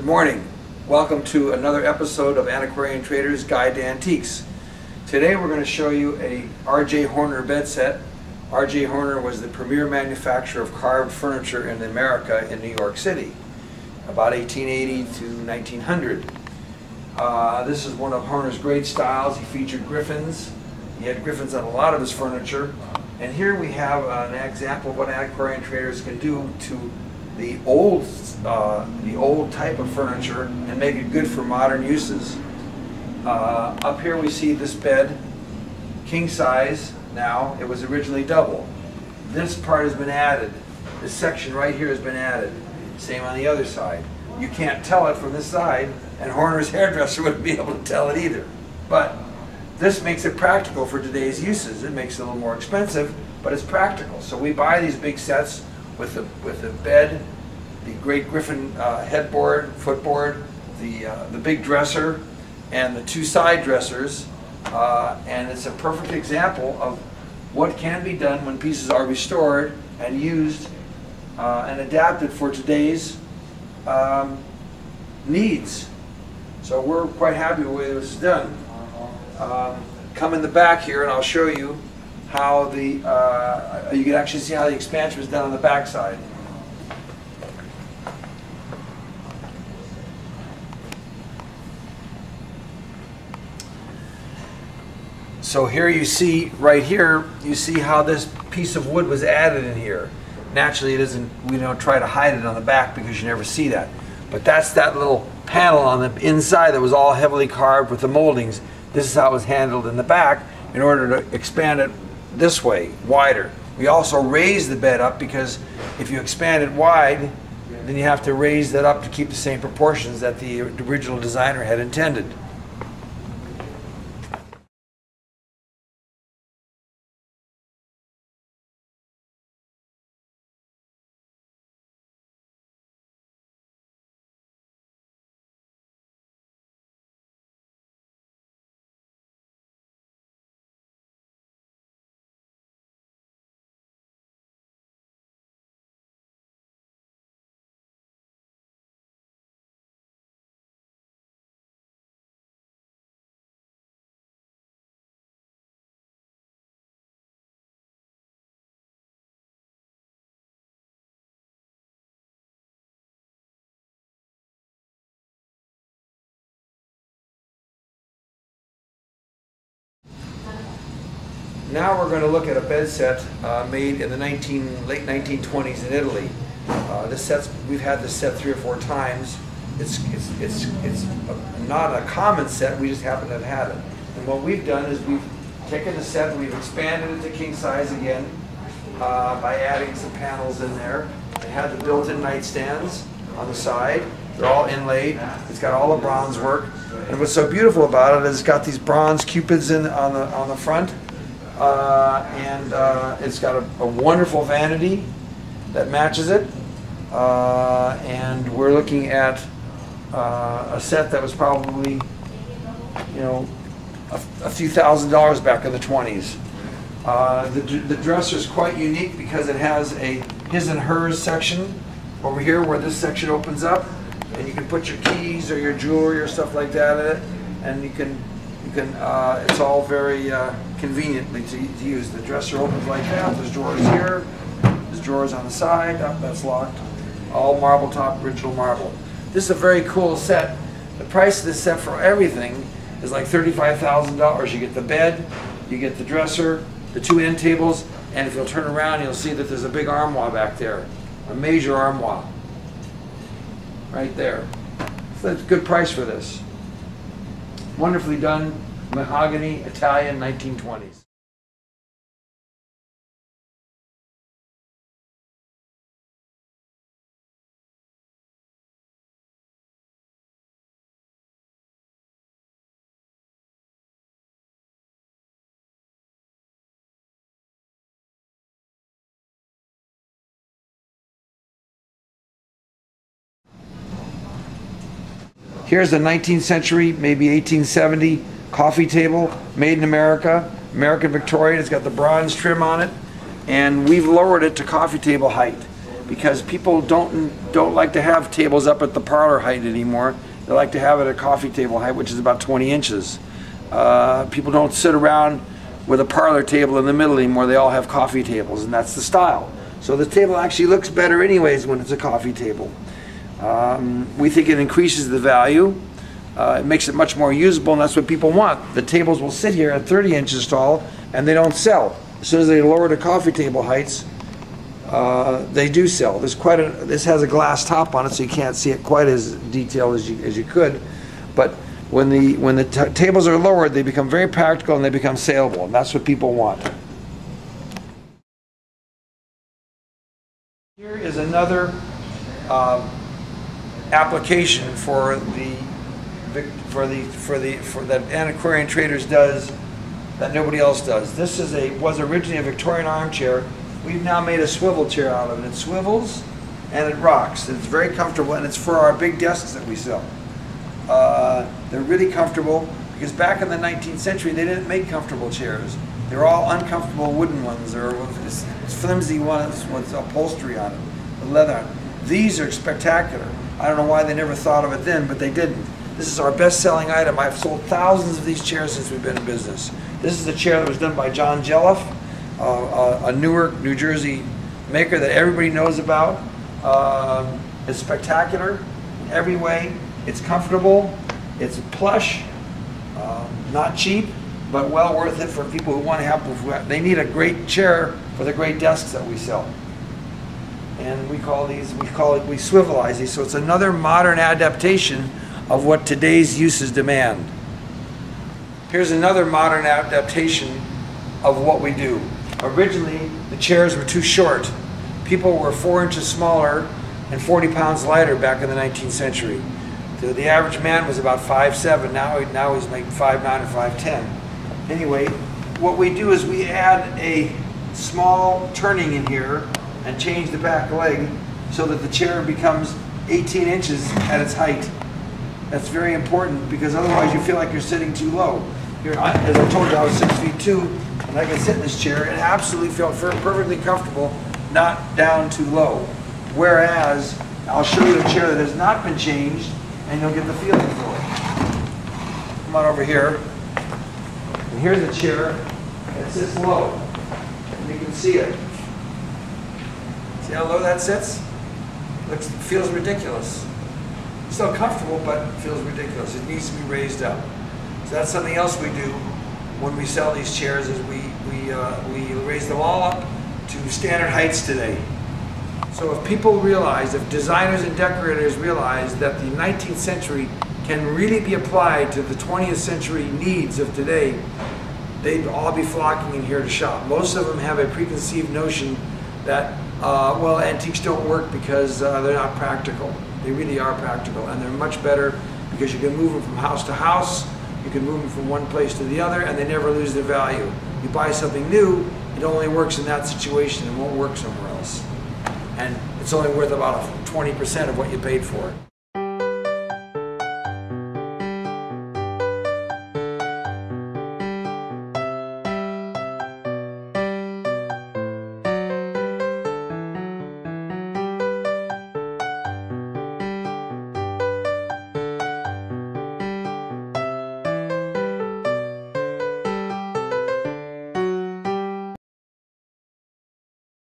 Good morning. Welcome to another episode of Antiquarian Traders Guide to Antiques. Today we're going to show you a R.J. Horner bed set. R.J. Horner was the premier manufacturer of carved furniture in America in New York City, about 1880 to 1900. This is one of Horner's great styles. He featured griffins. He had griffins on a lot of his furniture. And here we have an example of what Antiquarian Traders can do to the old type of furniture and make it good for modern uses. Up here we see this bed, king size now. It was originally double. This part has been added. This section right here has been added. Same on the other side. You can't tell it from this side, and Horner's hairdresser wouldn't be able to tell it either. But this makes it practical for today's uses. It makes it a little more expensive, but it's practical. So we buy these big sets with the bed, the great griffin headboard, footboard, the big dresser, and the two side dressers, and it's a perfect example of what can be done when pieces are restored and used and adapted for today's needs. So we're quite happy with the way this is done. Come in the back here and I'll show you how you can actually see how the expansion was done on the back side. So here you see, right here, you see how this piece of wood was added in here. Naturally, we don't try to hide it on the back because you never see that. But that's that little panel on the inside that was all heavily carved with the moldings. This is how it was handled in the back in order to expand it this way, wider. We also raised the bed up because if you expand it wide, then you have to raise that up to keep the same proportions that the original designer had intended. Now we're going to look at a bed set made in the late 1920s in Italy. We've had this set 3 or 4 times. It's not a common set. We just happen to have had it. And what we've done is we've taken the set and we've expanded it to king size again by adding some panels in there. It had the built-in nightstands on the side. They're all inlaid. It's got all the bronze work. And what's so beautiful about it is it's got these bronze cupids on the front. It's got a wonderful vanity that matches it, and we're looking at a set that was probably, a few $1,000s back in the 20s. The dresser is quite unique because it has a his and hers section over here where this section opens up, and you can put your keys or your jewelry or stuff like that in it, and it's all very conveniently to use. The dresser opens like that. There's drawers here. There's drawers on the side. Oh, that's locked. All marble top, original marble. This is a very cool set. The price of this set for everything is like $35,000. You get the bed, you get the dresser, the 2 end tables, and if you'll turn around, you'll see that there's a big armoire back there, a major armoire, right there. So that's a good price for this. Wonderfully done, mahogany, Italian, 1920s. Here's a 19th century, maybe 1870 coffee table, made in America, American Victorian. It's got the bronze trim on it, and we've lowered it to coffee table height. because people don't like to have tables up at the parlor height anymore. They like to have it at coffee table height, which is about 20 inches. People don't sit around with a parlor table in the middle anymore. They all have coffee tables, and that's the style. So the table actually looks better anyways when it's a coffee table. We think it increases the value. It makes it much more usable, and that's what people want. The tables will sit here at 30 inches tall, and they don't sell. As soon as they lower to coffee table heights, they do sell. This has a glass top on it, so you can't see it quite as detailed as you could. But when the tables are lowered, they become very practical and they become saleable, and that's what people want. Here is another application that Antiquarian Traders does that nobody else does. This was originally a Victorian armchair. We've now made a swivel chair out of it. It swivels and it rocks. It's very comfortable, and it's for our big desks that we sell. They're really comfortable because back in the 19th century they didn't make comfortable chairs. They were all uncomfortable wooden ones or flimsy ones with upholstery on it, with leather on it. These are spectacular. I don't know why they never thought of it then, but they didn't. This is our best-selling item. I've sold thousands of these chairs since we've been in business. This is a chair that was done by John Jelliff, a Newark, New Jersey maker that everybody knows about. It's spectacular in every way. It's comfortable. It's plush. Not cheap, but well worth it for people who want to have. They need a great chair for the great desks that we sell. And we swivelize these. So it's another modern adaptation of what today's uses demand. Here's another modern adaptation of what we do. Originally, the chairs were too short. People were 4 inches smaller and 40 pounds lighter back in the 19th century. The average man was about 5'7". Now he's like 5'9" or 5'10". Anyway, what we do is we add a small turning in here and change the back leg so that the chair becomes 18 inches at its height. That's very important because otherwise you feel like you're sitting too low. Here, as I told you, I was 6'2", and I can sit in this chair and absolutely feel perfectly comfortable, not down too low. Whereas, I'll show you a chair that has not been changed, and you'll get the feeling for it. Come on over here. And here's a chair that sits low, and you can see it. See how low that sits? Feels ridiculous. Still comfortable, but feels ridiculous. It needs to be raised up. So that's something else we do when we sell these chairs, is we raise them all up to standard heights today. So if people realize, if designers and decorators realize that the 19th century can really be applied to the 20th century needs of today, they'd all be flocking in here to shop. Most of them have a preconceived notion that, well, antiques don't work because they're not practical. They really are practical, and they're much better because you can move them from house to house, you can move them from one place to the other, and they never lose their value. You buy something new, it only works in that situation, it won't work somewhere else. And it's only worth about 20% of what you paid for it.